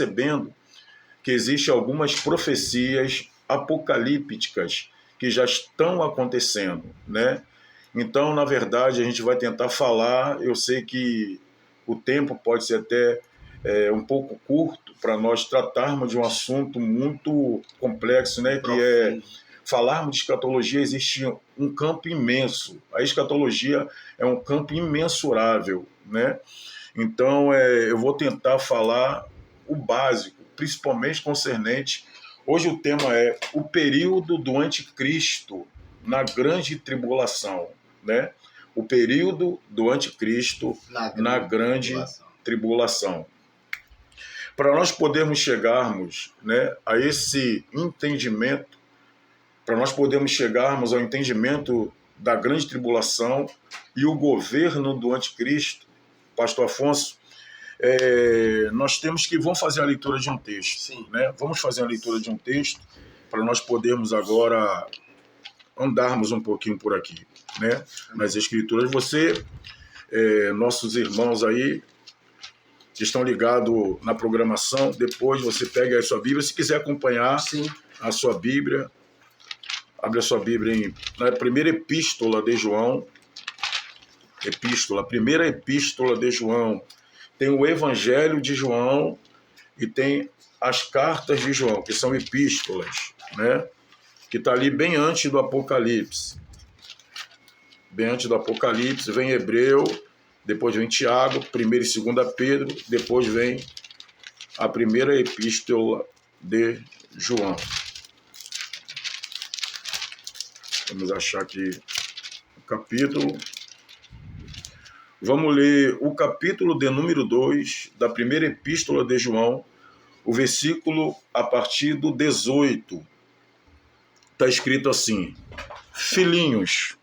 percebendo que existem algumas profecias apocalípticas que já estão acontecendo, né? Então, na verdade, a gente vai tentar falar. Eu sei que o tempo pode ser até um pouco curto para nós tratarmos de um assunto muito complexo, né? Que é falarmos de escatologia. Existe um campo imenso. A escatologia é um campo imensurável, né? Então, eu vou tentar falar o básico, principalmente concernente. Hoje o tema é o período do anticristo na grande tribulação, né? O período do anticristo na grande tribulação. Para nós podermos chegarmos, né, a esse entendimento, para nós podermos chegarmos ao entendimento da grande tribulação e o governo do anticristo, Pastor Afonso, nós temos que... Vamos fazer a leitura de um texto. Sim. Né? Vamos fazer a leitura de um texto para nós podermos agora andarmos um pouquinho por aqui, né? Nas Escrituras. Nossos irmãos aí que estão ligados na programação, depois você pega a sua Bíblia. Se quiser acompanhar, sim, a sua Bíblia, abre a sua Bíblia na primeira epístola de João. Primeira epístola de João. Tem o Evangelho de João e tem as cartas de João, que são epístolas, né? Que está ali bem antes do Apocalipse. Bem antes do Apocalipse vem Hebreu, depois vem Tiago, 1 e 2 Pedro, depois vem a primeira epístola de João. Vamos achar aqui o capítulo. Vamos ler o capítulo de número 2 da primeira epístola de João, o versículo a partir do 18. Está escrito assim: filhinhos,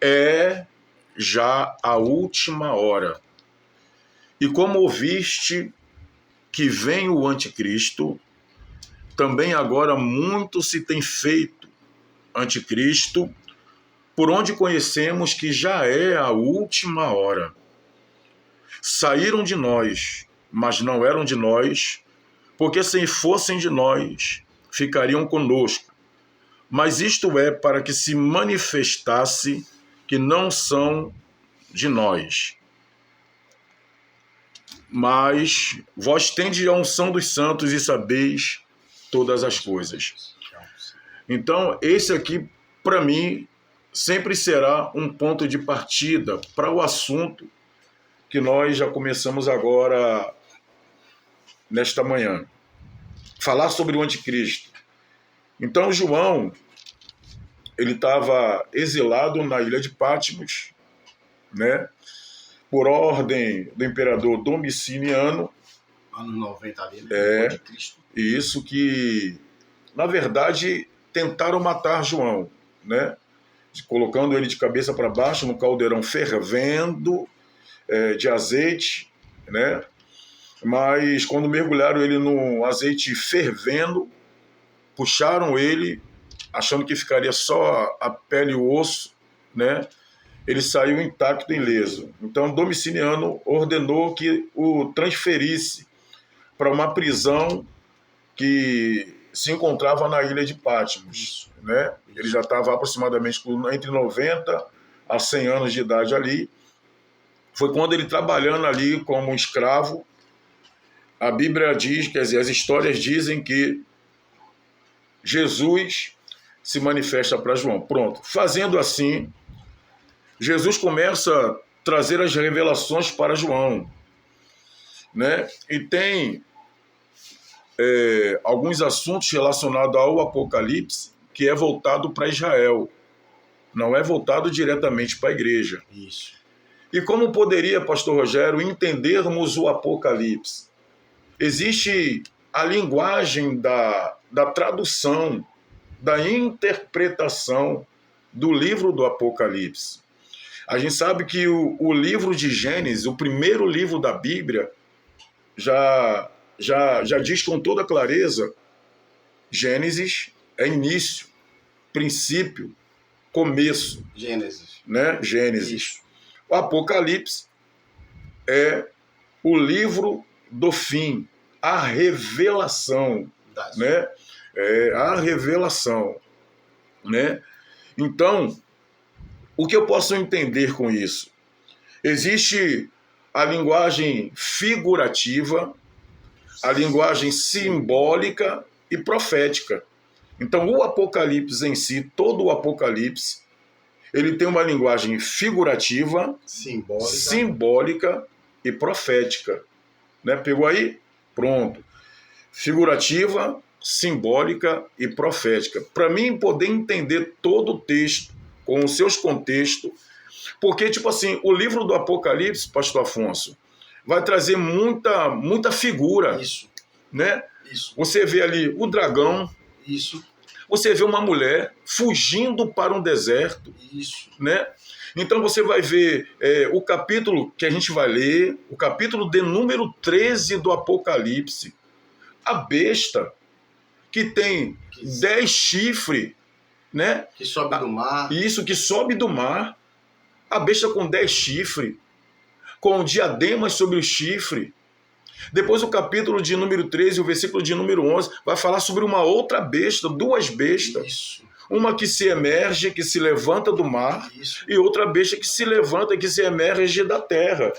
é já a última hora. E como ouviste que vem o anticristo, também agora muito se tem feito anticristo, por onde conhecemos que já é a última hora. Saíram de nós, mas não eram de nós, porque se fossem de nós, ficariam conosco. Mas isto é para que se manifestasse que não são de nós. Mas vós tendes a unção dos santos e sabeis todas as coisas. Então, esse aqui, para mim, sempre será um ponto de partida para o assunto que nós já começamos agora, nesta manhã. Falar sobre o anticristo. Então, João, ele estava exilado na ilha de Patmos, né? Por ordem do imperador Domiciano. Anos 90 ali, né? Anticristo. Isso, que, na verdade, tentaram matar João, né? Colocando ele de cabeça para baixo no caldeirão fervendo de azeite, né? Mas quando mergulharam ele no azeite fervendo, puxaram ele, achando que ficaria só a pele e o osso, né? Ele saiu intacto e ileso. Então Domiciano ordenou que o transferisse para uma prisão que se encontrava na ilha de Patmos, né? Ele já estava aproximadamente entre 90 a 100 anos de idade ali. Foi quando ele, trabalhando ali como escravo, a Bíblia diz, quer dizer, as histórias dizem que Jesus se manifesta para João. Pronto. Fazendo assim, Jesus começa a trazer as revelações para João, né? E tem alguns assuntos relacionados ao Apocalipse que é voltado para Israel. Não é voltado diretamente para a igreja. Isso. E como poderia, pastor Rogério, entendermos o Apocalipse? Existe a linguagem da tradução, da interpretação do livro do Apocalipse. A gente sabe que o livro de Gênesis, o primeiro livro da Bíblia, já diz com toda clareza: Gênesis é início, princípio, começo. Gênesis. Né? Gênesis. Isso. O Apocalipse é o livro do fim, a revelação, né? A revelação, né? Então, o que eu posso entender com isso? Existe a linguagem figurativa, a linguagem simbólica e profética. Então, o Apocalipse em si, todo o Apocalipse, ele tem uma linguagem figurativa, simbólica e profética. Né? Pegou aí? Pronto. Figurativa, simbólica e profética. Para mim poder entender todo o texto, com os seus contextos, porque, tipo assim, o livro do Apocalipse, pastor Afonso, vai trazer muita figura. Isso. Né? Isso. Você vê ali o dragão. Isso. Você vê uma mulher fugindo para um deserto. Isso. Né? Então você vai ver o capítulo que a gente vai ler, o capítulo de número 13 do Apocalipse. A besta que tem 10 chifres, né? Que sobe do mar. Isso, que sobe do mar. A besta com 10 chifres, com diademas sobre o chifre. Depois o capítulo de número 13, o versículo de número 11, vai falar sobre uma outra besta, duas bestas. Isso. Uma que se emerge, que se levanta do mar, Isso. e outra besta que se levanta, que se emerge da terra.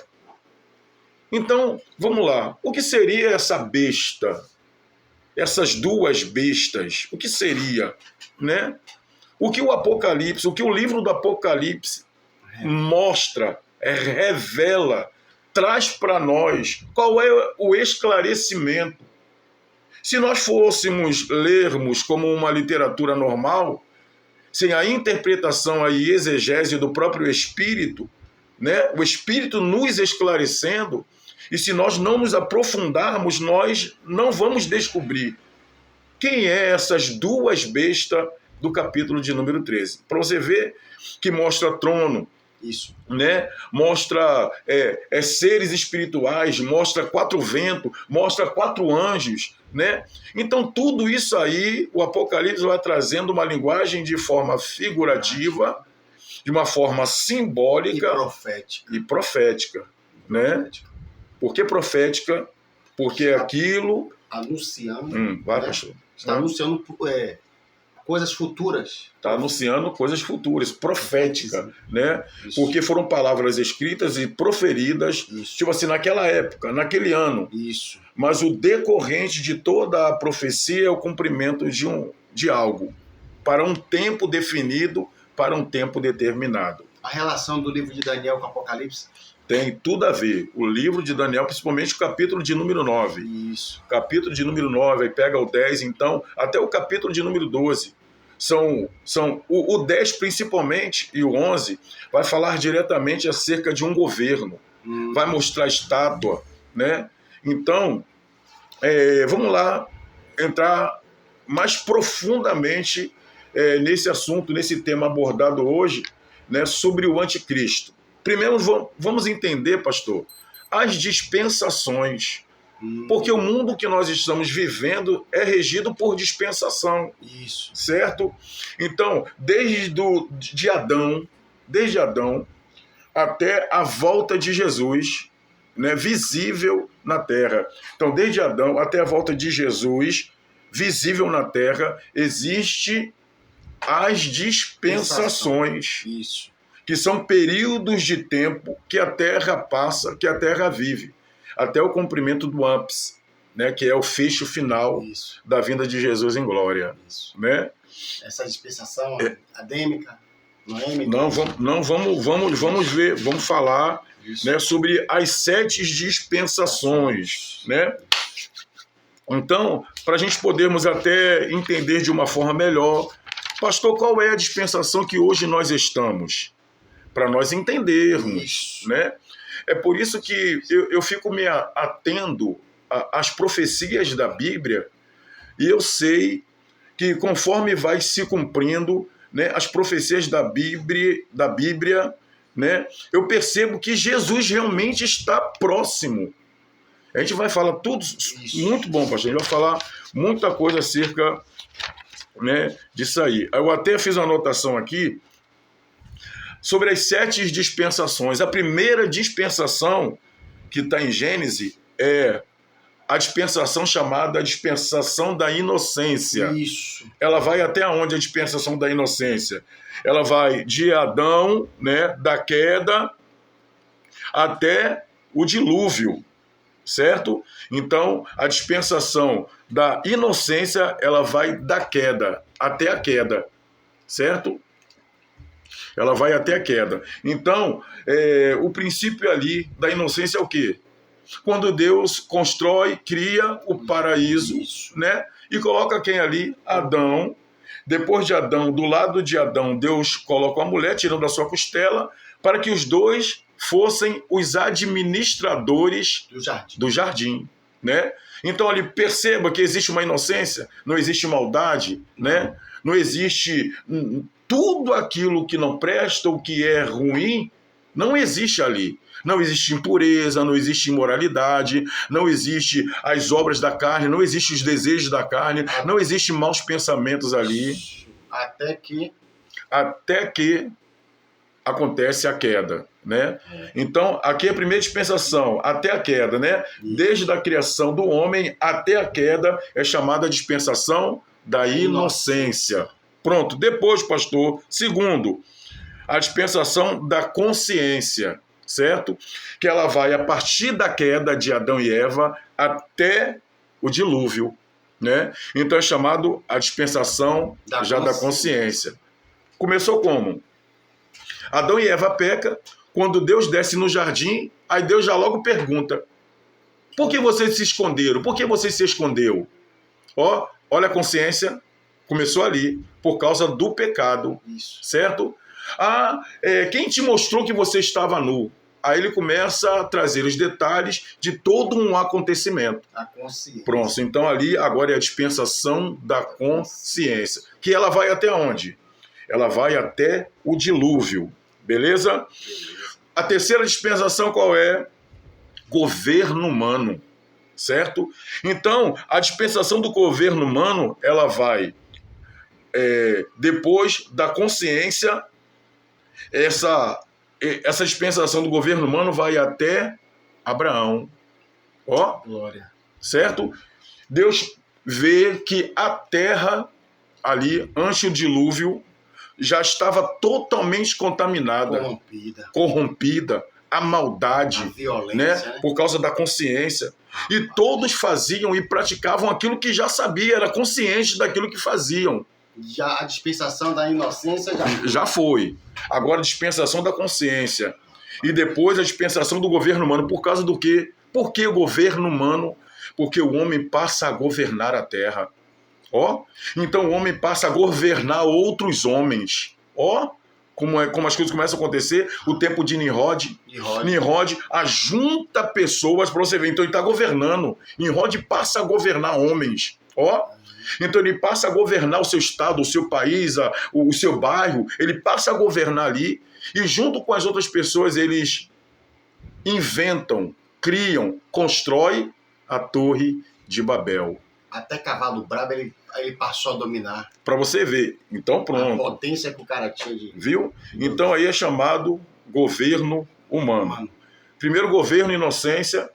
Então, vamos lá. O que seria essa besta? Essas duas bestas? O que seria? Né? O que o Apocalipse, o que o livro do Apocalipse mostra, revela, traz para nós qual é o esclarecimento. Se nós fôssemos lermos como uma literatura normal, sem a interpretação e exegese do próprio Espírito, né? O Espírito nos esclarecendo, e se nós não nos aprofundarmos, nós não vamos descobrir quem é essas duas bestas do capítulo de número 13. Para você ver que mostra trono, isso, né? Mostra seres espirituais, mostra 4 ventos, mostra 4 anjos, né? Então tudo isso aí o Apocalipse vai trazendo uma linguagem de forma figurativa, de uma forma simbólica e profética, né? Por que profética? Porque aquilo anunciando, vai, pastor. Está anunciando coisas futuras. Está anunciando coisas futuras, profética, né? Isso. Porque foram palavras escritas e proferidas, isso, tipo assim, naquela época, naquele ano. Isso. Mas o decorrente de toda a profecia é o cumprimento de algo, para um tempo definido, para um tempo determinado. A relação do livro de Daniel com o Apocalipse? Tem tudo a ver. O livro de Daniel, principalmente o capítulo de número 9. Isso. Capítulo de número 9, aí pega o 10, então, até o capítulo de número 12. O 10 principalmente e o 11 vai falar diretamente acerca de um governo. Vai mostrar estátua, né? Então, vamos lá entrar mais profundamente nesse assunto, nesse tema abordado hoje, né, sobre o anticristo. Primeiro, vamos entender, pastor, as dispensações. Porque o mundo que nós estamos vivendo é regido por dispensação. Isso. Certo? Então, desde Adão até a volta de Jesus, né, visível na terra. Então, desde Adão até a volta de Jesus, visível na terra, existe as dispensações. Isso. Que são períodos de tempo que a terra passa, que a terra vive, até o cumprimento do ápice, né, que é o fecho final da vinda de Jesus em glória. Isso. Né? Essa dispensação adêmica, noêmica. Não, vamos ver, vamos falar, né, sobre as 7 dispensações. Né? Então, para a gente podermos até entender de uma forma melhor, pastor, qual é a dispensação que hoje nós estamos? Para nós entendermos, né? É por isso que eu fico me atendo às profecias da Bíblia, e eu sei que conforme vai se cumprindo, né, as profecias da Bíblia, né, eu percebo que Jesus realmente está próximo. A gente vai falar tudo muito bom, pastor. A gente vai falar muita coisa acerca, né, disso aí. Eu até fiz uma anotação aqui sobre as 7 dispensações. A primeira dispensação que está em Gênesis é a dispensação chamada dispensação da inocência. Isso. Ela vai até onde a dispensação da inocência? Ela vai de Adão, né, da queda, até o dilúvio, certo? Então, a dispensação da inocência, ela vai da queda até a queda, certo? Ela vai até a queda. Então, o princípio ali da inocência é o quê? Quando Deus constrói, cria o paraíso, né? E coloca quem ali? Adão. Depois de Adão, do lado de Adão, Deus coloca a mulher, tirando da sua costela, para que os dois fossem os administradores do jardim, né? Então, ali, perceba que existe uma inocência, não existe maldade, né? Não existe tudo aquilo que não presta, o que é ruim, não existe ali. Não existe impureza, não existe imoralidade, não existe as obras da carne, não existe os desejos da carne, não existe maus pensamentos ali. Até que acontece a queda, né? Então, aqui é a primeira dispensação, até a queda, né? Desde a criação do homem até a queda é chamada dispensação da inocência. Pronto. Depois, pastor, segundo, a dispensação da consciência, certo? Que ela vai a partir da queda de Adão e Eva até o dilúvio, né? Então é chamado a dispensação da consciência. Começou como? Adão e Eva pecam, quando Deus desce no jardim, aí Deus já logo pergunta: por que vocês se esconderam? Por que você se escondeu? Olha a consciência, começou ali, por causa do pecado, certo? Quem te mostrou que você estava nu? Aí ele começa a trazer os detalhes de todo um acontecimento. A consciência. Pronto, então ali agora é a dispensação da consciência. Que ela vai até onde? Ela vai até o dilúvio, beleza? A terceira dispensação qual é? Governo humano, certo? Então, a dispensação do governo humano, ela vai depois da consciência. Essa dispensação do governo humano vai até Abraão. Glória. Certo? Deus vê que a terra ali, antes do dilúvio, já estava totalmente contaminada, corrompida, a maldade, a violência, né? Por causa da consciência. E todos faziam e praticavam aquilo que já sabia, era consciente daquilo que faziam. Já a dispensação da inocência já foi. Agora a dispensação da consciência. E depois a dispensação do governo humano. Por causa do quê? Por que o governo humano? Porque o homem passa a governar a terra. Então o homem passa a governar outros homens. Como as coisas começam a acontecer. O tempo de Nimrod ajunta pessoas para você ver. Então ele está governando. Nimrod passa a governar homens. Então ele passa a governar o seu estado, o seu país, o seu bairro, ele passa a governar ali, e junto com as outras pessoas eles inventam, criam, constroem a Torre de Babel. Até cavalo brabo ele passou a dominar. Para você ver. Então pronto. A potência que o cara tinha de... Viu? Então aí é chamado governo humano. Primeiro governo, inocência.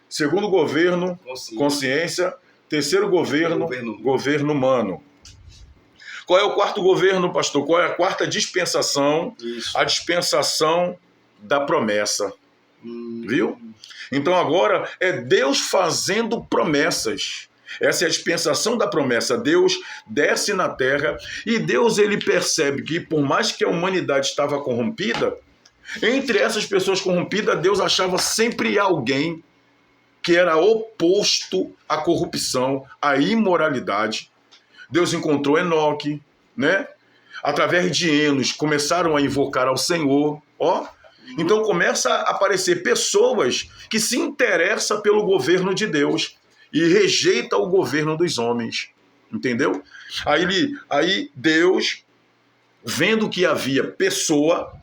Segundo governo, consciência. Terceiro governo humano. Qual é o quarto governo, pastor? Qual é a quarta dispensação? A dispensação da promessa. Viu? Então agora é Deus fazendo promessas. Essa é a dispensação da promessa. Deus desce na terra e Deus ele percebe que por mais que a humanidade estava corrompida, entre essas pessoas corrompidas, Deus achava sempre alguém que era oposto à corrupção, à imoralidade. Deus encontrou Enoque, né? Através de Enos, começaram a invocar ao Senhor. Então começa a aparecer pessoas que se interessam pelo governo de Deus e rejeitam o governo dos homens. Entendeu? Aí Deus, vendo que havia pessoa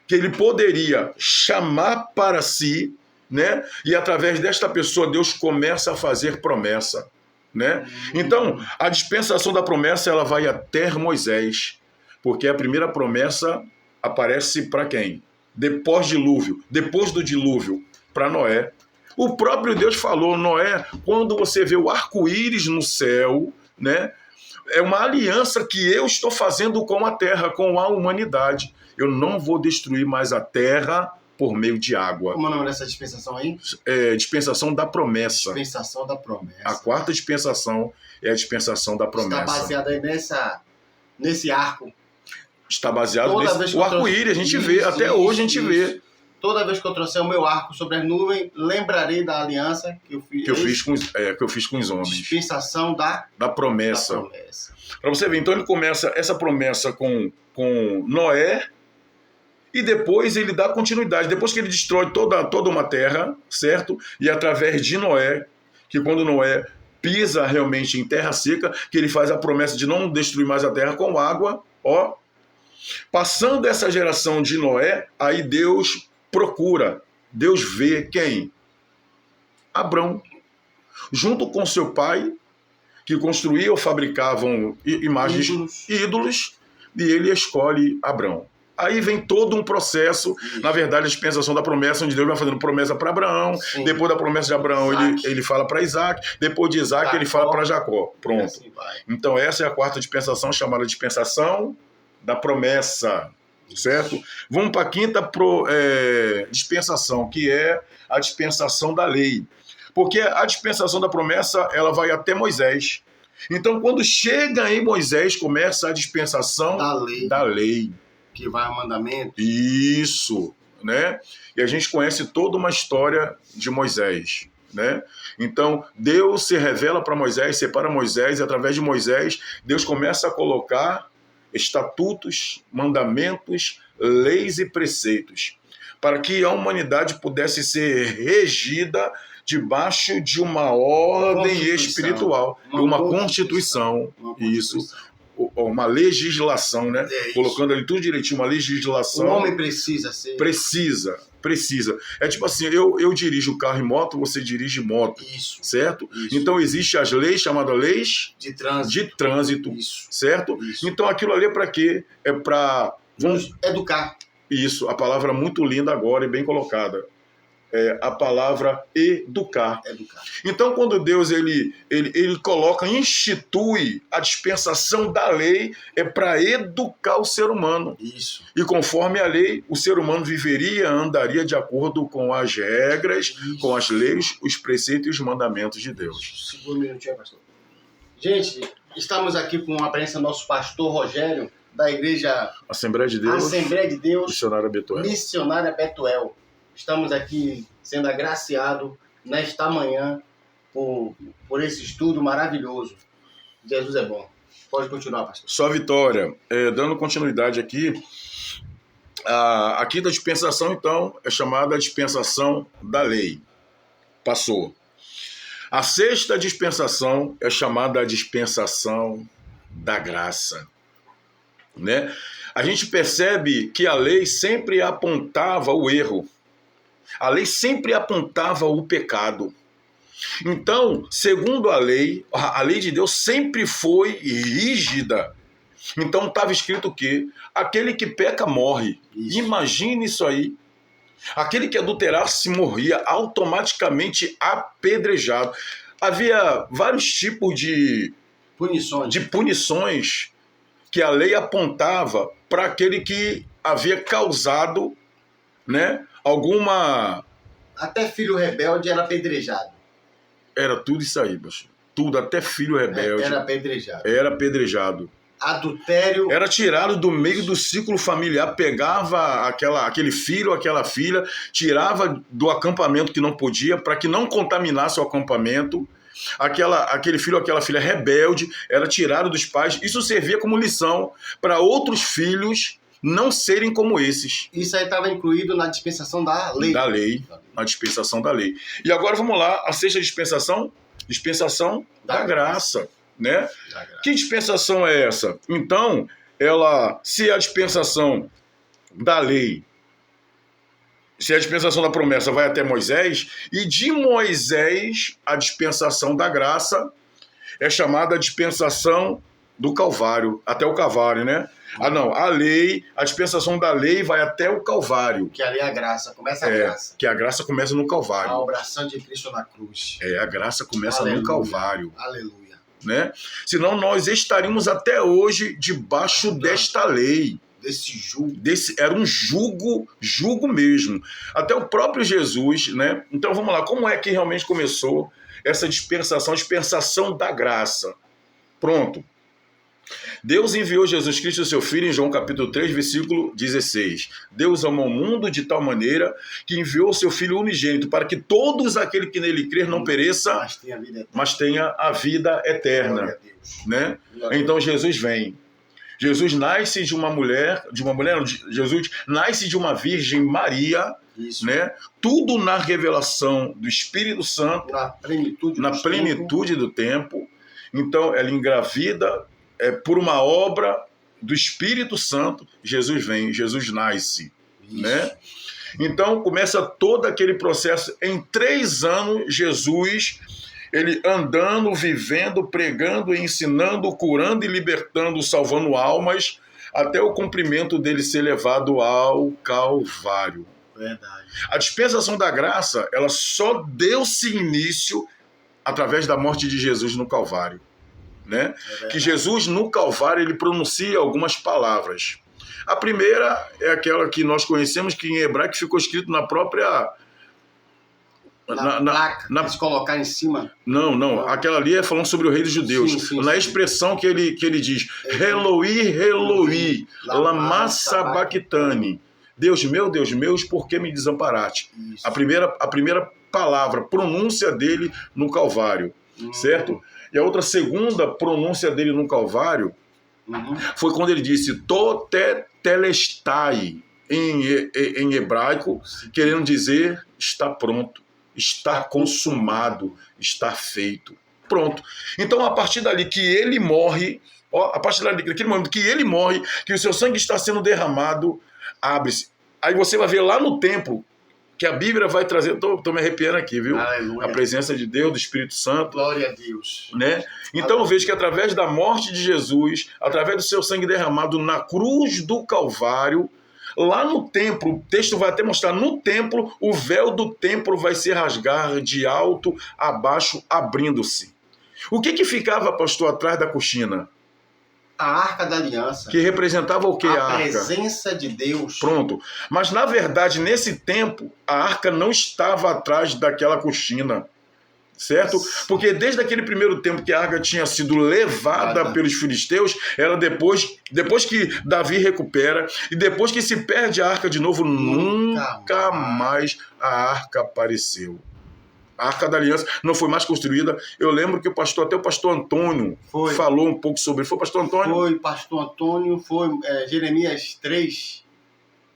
que ele poderia chamar para si, né? E através desta pessoa Deus começa a fazer promessa, né? Então a dispensação da promessa ela vai até Moisés, porque a primeira promessa aparece para quem? Depois do dilúvio, para Noé. O próprio Deus falou, Noé, quando você vê o arco-íris no céu, né? É uma aliança que eu estou fazendo com a terra, com a humanidade. Eu não vou destruir mais a terra por meio de água. Como é o nome dessa dispensação aí? Dispensação da promessa. Dispensação da promessa. A quarta dispensação é a dispensação da promessa. Está baseada aí nesse arco. Está baseado nesse... O arco-íris, a gente vê, até hoje a gente vê. Toda vez que eu trouxer o meu arco sobre as nuvens, lembrarei da aliança que eu fiz, que eu fiz com os homens. Dispensação da promessa. Para você ver, então ele começa essa promessa com Noé, e depois ele dá continuidade. Depois que ele destrói toda uma terra, certo? E através de Noé, que quando Noé pisa realmente em terra seca, que ele faz a promessa de não destruir mais a terra com água, ó. Passando essa geração de Noé, aí Deus procura, Deus vê quem? Abrão, junto com seu pai, que construíam ou fabricavam imagens, ídolos, e ele escolhe Abrão. Aí vem todo um processo, na verdade, a dispensação da promessa, onde Deus vai fazendo promessa para Abraão, sim. Depois da promessa de Abraão, ele fala para Isaac, depois de Isaac, Jacó. Ele fala para Jacó. Pronto. Assim então essa é a quarta dispensação, chamada dispensação da promessa, certo? Vamos para a quinta dispensação, que é a dispensação da lei. Porque a dispensação da promessa, ela vai até Moisés. Então, quando chega em Moisés, começa a dispensação da lei. Que vai ao mandamento. Isso, né? E a gente conhece toda uma história de Moisés, né? Então, Deus se revela para Moisés, separa Moisés, e através de Moisés, Deus começa a colocar estatutos, mandamentos, leis e preceitos, para que a humanidade pudesse ser regida debaixo de uma ordem espiritual, uma constituição. Isso. Uma legislação, né? Colocando ali tudo direitinho, uma legislação. O homem precisa ser. Precisa. É tipo assim, eu dirijo carro e moto, você dirige moto. Isso. Certo? Isso. Então existem as leis chamadas leis de trânsito. Isso. Certo? Isso. Então aquilo ali é para quê? É para... Vamos educar. Isso, a palavra muito linda agora e bem colocada. É a palavra educar. Então, quando Deus ele coloca, institui a dispensação da lei, é para educar o ser humano. Isso. E conforme a lei, o ser humano viveria, andaria de acordo com as regras, com as leis, os preceitos e os mandamentos de Deus. Segura um minutinho, pastor. Gente, estamos aqui com a presença do nosso pastor Rogério, da igreja Assembleia de Deus, Missionária Betuel. Estamos aqui sendo agraciados nesta manhã por esse estudo maravilhoso. Jesus é bom. Pode continuar, pastor. Só vitória. Dando continuidade aqui, a quinta dispensação, então, é chamada dispensação da lei. Passou. A sexta dispensação é chamada dispensação da graça. Né? A gente percebe que a lei sempre apontava o erro. A lei sempre apontava o pecado. Então, segundo a lei de Deus sempre foi rígida. Então estava escrito o quê? Aquele que peca morre. Isso. Imagine isso aí. Aquele que adulterasse morria automaticamente apedrejado. Havia vários tipos de punições que a lei apontava para aquele que havia causado, né, alguma... Até filho rebelde era apedrejado. Era tudo isso aí, pastor. Tudo, até filho rebelde. Era apedrejado. Adultério. Era tirado do meio do ciclo familiar, pegava aquele filho, aquela filha, tirava do acampamento que não podia, para que não contaminasse o acampamento. Aquele filho, aquela filha rebelde, era tirado dos pais. Isso servia como lição para outros filhos não serem como esses. Isso aí estava incluído na dispensação da lei. Na dispensação da lei. E agora vamos lá, a sexta dispensação da graça. Né? Que dispensação é essa? Então, se a dispensação da lei, se a dispensação da promessa vai até Moisés, e de Moisés a dispensação da graça é chamada dispensação do Calvário, até o Calvário, né? Ah, não, a lei, a dispensação da lei vai até o Calvário. Que ali é a graça, começa a graça. Que a graça começa no Calvário. A oração de Cristo na cruz. A graça começa no Calvário. Aleluia. Né? Senão nós estaríamos até hoje debaixo desta lei. Desse jugo. Era um jugo mesmo. Até o próprio Jesus, né? Então vamos lá, como é que realmente começou essa dispensação, a dispensação da graça? Pronto. Deus enviou Jesus Cristo, seu Filho, em João capítulo 3, versículo 16. Deus amou o mundo de tal maneira que enviou o seu Filho unigênito para que todos aqueles que nele crer não pereça, mas tenha a vida eterna. Né? Então Jesus vem. Jesus nasce de uma mulher, Jesus nasce de uma Virgem Maria, né? Tudo na revelação do Espírito Santo, na plenitude do tempo. Então ela engravida, por uma obra do Espírito Santo, Jesus vem, Jesus nasce, né? Então começa todo aquele processo. Em 3 anos, Jesus, ele andando, vivendo, pregando, ensinando, curando e libertando, salvando almas, até o cumprimento dele ser levado ao Calvário. Verdade. A dispensação da graça, ela só deu-se início através da morte de Jesus no Calvário. Né? Que Jesus no Calvário ele pronuncia algumas palavras. A primeira é aquela que nós conhecemos, que em hebraico ficou escrito na própria placa, se colocar em cima. Não, aquela ali é falando sobre o rei dos judeus. Sim, expressão que ele diz: Eloi, Eloi, lama sabachthani. Deus meu, por que me desamparaste? A primeira palavra, pronúncia dele no Calvário, certo? E a outra segunda pronúncia dele no Calvário foi quando ele disse totetelestai, em hebraico, querendo dizer está pronto, está consumado, está feito. Pronto. Então, a partir dali que ele morre, naquele momento que ele morre, que o seu sangue está sendo derramado, abre-se. Aí você vai ver lá no templo, que a Bíblia vai trazer, estou me arrepiando aqui, viu? Aleluia. A presença de Deus, do Espírito Santo. Glória a Deus. Né? Então eu vejo que através da morte de Jesus, através do seu sangue derramado na cruz do Calvário, lá no templo, o texto vai até mostrar, no templo, o véu do templo vai se rasgar de alto a baixo, abrindo-se. O que ficava, pastor, atrás da cortina? A Arca da Aliança. Que representava o que a arca? A presença de Deus. Pronto. Mas, na verdade, nesse tempo, a arca não estava atrás daquela cortina. Certo? Porque desde aquele primeiro tempo que a arca tinha sido levada pelos filisteus, ela depois que Davi recupera, e depois que se perde a arca de novo, nunca mais a arca apareceu. A Arca da Aliança não foi mais construída. Eu lembro que até o pastor Antônio falou um pouco sobre isso. Foi o pastor Antônio? Foi, pastor Antônio, foi Jeremias 3,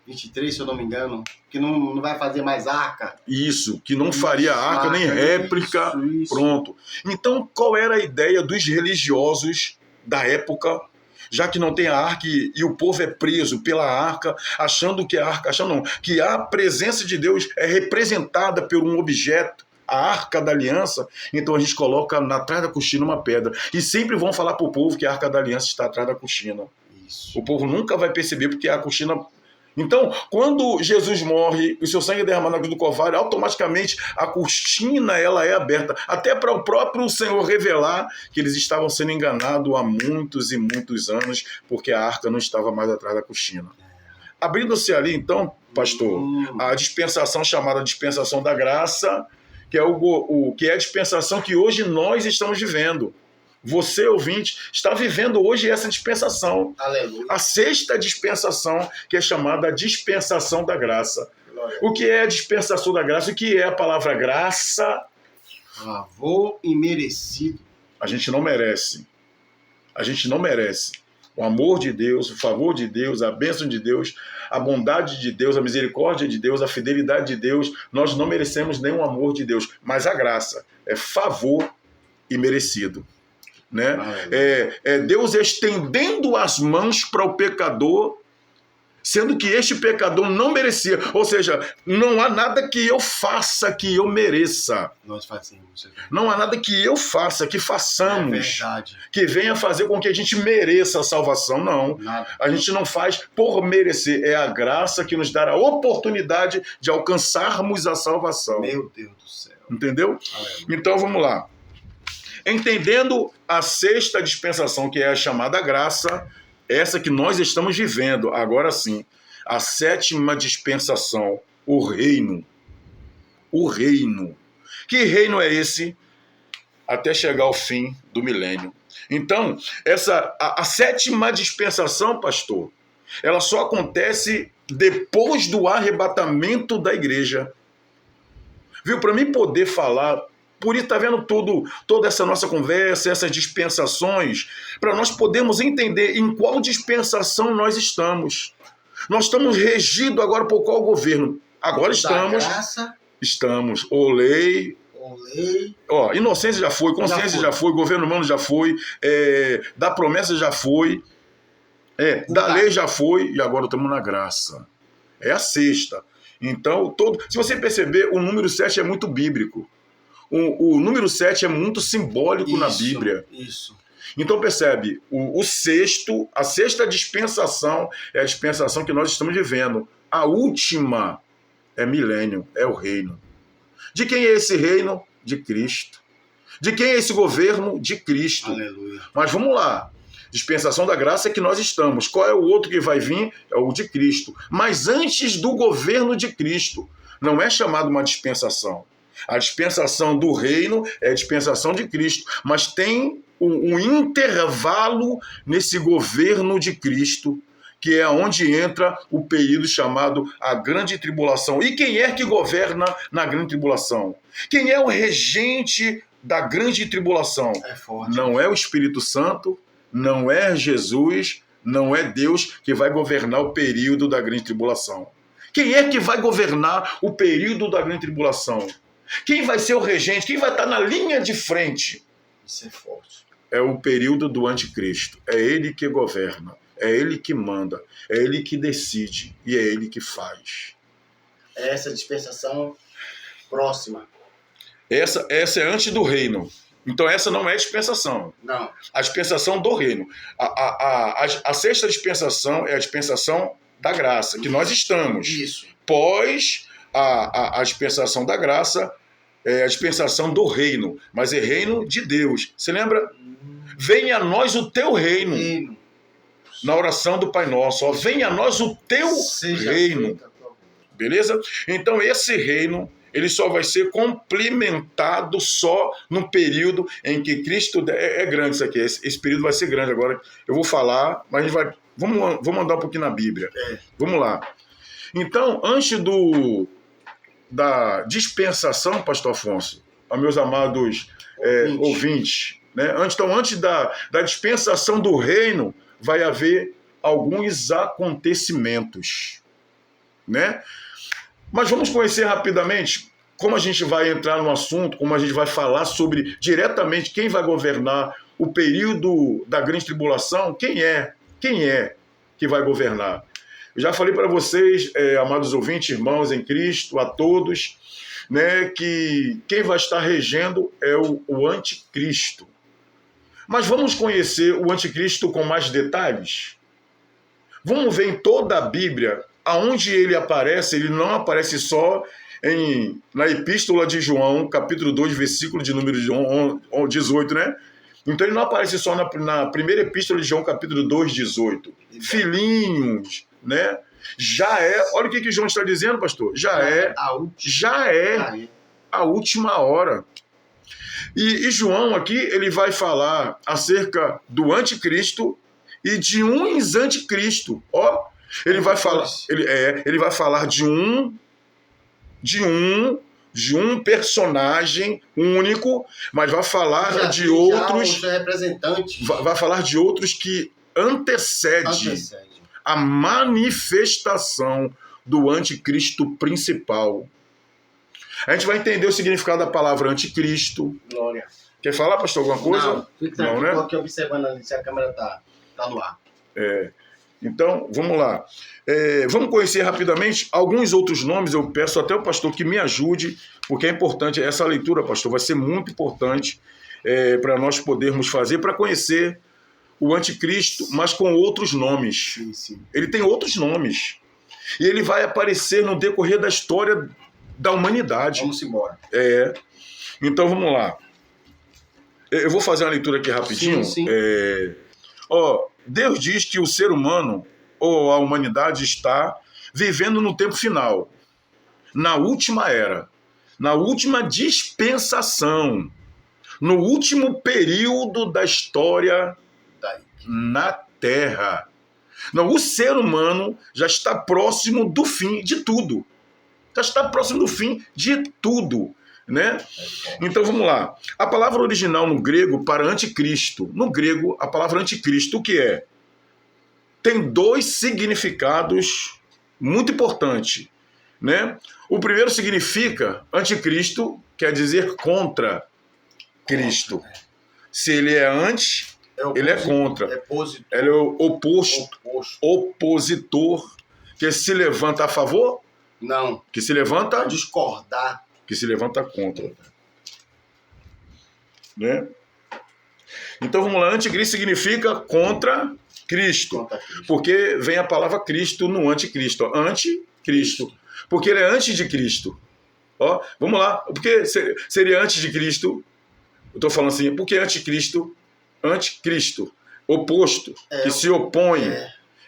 23, se eu não me engano, que não vai fazer mais arca. Isso, que não faria arca, nem réplica. Isso. Pronto. Então, qual era a ideia dos religiosos da época, já que não tem a arca e o povo é preso pela arca, achando que que a presença de Deus é representada por um objeto, a Arca da Aliança? Então a gente coloca atrás da cortina uma pedra. E sempre vão falar para o povo que a Arca da Aliança está atrás da cortina. Isso. O povo nunca vai perceber porque a cortina... Então, quando Jesus morre, o seu sangue é derramado na cruz do Calvário, automaticamente a cortina ela é aberta. Até para o próprio Senhor revelar que eles estavam sendo enganados há muitos e muitos anos, porque a arca não estava mais atrás da cortina. Abrindo-se ali, então, pastor, a dispensação chamada dispensação da graça, que é a dispensação que hoje nós estamos vivendo. Você, ouvinte, está vivendo hoje essa dispensação. Aleluia. A 6ª dispensação, que é chamada dispensação da graça. Glória. O que é a dispensação da graça? O que é a palavra graça? Favor imerecido. A gente não merece. A gente não merece. O amor de Deus, o favor de Deus, a bênção de Deus, a bondade de Deus, a misericórdia de Deus, a fidelidade de Deus, nós não merecemos nenhum amor de Deus, mas a graça é favor imerecido. Né? É Deus estendendo as mãos para o pecador sendo que este pecador não merecia. Ou seja, não há nada que eu faça que eu mereça. Nós fazemos. Não há nada que eu faça, que façamos, verdade. que venha fazer com que a gente mereça a salvação. Não. Nada. A gente não faz por merecer. É a graça que nos dá a oportunidade de alcançarmos a salvação. Meu Deus do céu. Entendeu? Aleluia. Então vamos lá. Entendendo a sexta dispensação, que é a chamada graça, essa que nós estamos vivendo, agora sim, a sétima dispensação, o reino. O reino. Que reino é esse? Até chegar ao fim do milênio. Então, a sétima dispensação, pastor, ela só acontece depois do arrebatamento da igreja. Viu? Para mim poder falar, por isso está vendo toda essa nossa conversa, essas dispensações, para nós podermos entender em qual dispensação nós estamos. Nós estamos regidos agora por qual governo? Agora estamos... Da graça, estamos. Ou lei... inocência já foi, consciência já foi, governo humano já foi, da promessa já foi, da lei já foi, e agora estamos na graça. É a sexta. Então, se você perceber, o número 7 é muito bíblico. O número 7 é muito simbólico na Bíblia. Isso. Então, percebe, a sexta dispensação é a dispensação que nós estamos vivendo. A última é milênio, é o reino. De quem é esse reino? De Cristo. De quem é esse governo? De Cristo. Aleluia. Mas vamos lá. Dispensação da graça é que nós estamos. Qual é o outro que vai vir? É o de Cristo. Mas antes do governo de Cristo, não é chamado uma dispensação. A dispensação do reino é a dispensação de Cristo. Mas tem um intervalo nesse governo de Cristo, que é onde entra o período chamado a grande tribulação. E quem é que governa na grande tribulação? Quem é o regente da grande tribulação? É forte. Não é o Espírito Santo, não é Jesus, não é Deus que vai governar o período da grande tribulação. Quem é que vai governar o período da grande tribulação? Quem vai ser o regente? Quem vai estar na linha de frente? Isso é forte. É o período do anticristo. É ele que governa. É ele que manda, é ele que decide e é ele que faz. Essa dispensação próxima. Essa é antes do reino. Então essa não é dispensação. Não. A dispensação do reino. A sexta dispensação é a dispensação da graça, que nós estamos. Isso. Pós a dispensação da graça, é a dispensação do reino. Mas é reino de Deus. Você lembra? Venha a nós o teu reino. Na oração do Pai Nosso, venha a nós o teu reino. Beleza? Então esse reino, ele só vai ser complementado só no período em que Cristo... É grande isso aqui, esse período vai ser grande agora. Eu vou falar, mas a gente vai... Vamos andar um pouquinho na Bíblia. Vamos lá. Então, antes da dispensação, pastor Afonso, aos meus amados ouvintes, né? Então, antes da dispensação do reino, vai haver alguns acontecimentos, né? Mas vamos conhecer rapidamente como a gente vai entrar no assunto, como a gente vai falar sobre diretamente quem vai governar o período da grande tribulação, quem é que vai governar. Eu já falei para vocês, amados ouvintes, irmãos em Cristo, a todos, né, que quem vai estar regendo é o anticristo. Mas vamos conhecer o anticristo com mais detalhes? Vamos ver em toda a Bíblia, aonde ele aparece, ele não aparece só na Epístola de João, capítulo 2, versículo de número 18, né? Então ele não aparece só na primeira Epístola de João, capítulo 2, 18. Filhinhos, né? Olha o que João está dizendo, pastor. Já é a última hora. E João aqui, ele vai falar acerca do anticristo e de uns anticristo. Ele vai falar de um personagem único, mas vai falar de outros representantes. Vai falar de outros que antecede a manifestação do anticristo principal. A gente vai entender o significado da palavra anticristo. Glória. Quer falar, pastor, alguma coisa? Não, fica tranquilo, né? Estou aqui observando ali se a câmera tá no ar. Então, vamos lá. Vamos conhecer rapidamente alguns outros nomes. Eu peço até o pastor que me ajude, porque é importante. Essa leitura, pastor, vai ser muito importante para nós podermos fazer, para conhecer o anticristo, mas com outros nomes. Sim, sim. Ele tem outros nomes. E ele vai aparecer no decorrer da história da humanidade. Vamos embora. Então, vamos lá. Eu vou fazer uma leitura aqui rapidinho. Sim, sim. Deus diz que o ser humano, ou a humanidade, está vivendo no tempo final, na última era, na última dispensação, no último período da história na Terra. Não, o ser humano já está próximo do fim de tudo. Já está próximo do fim de tudo, né? Então vamos lá. A palavra original no grego para anticristo, no grego a palavra anticristo, o que é? Tem dois significados muito importantes, né? O primeiro significa anticristo, quer dizer contra Cristo. Se ele é anti, ele é contra. Ele é o oposto. Opositor, que se levanta a favor? Não. Que se levanta a discordar. Que se levanta contra. Né? Então vamos lá, anticristo significa contra Cristo. Porque vem a palavra Cristo no anticristo. Anticristo. Porque ele é antes de Cristo. Vamos lá. Porque seria antes de Cristo. Eu estou falando assim, porque anticristo, oposto, que se opõe.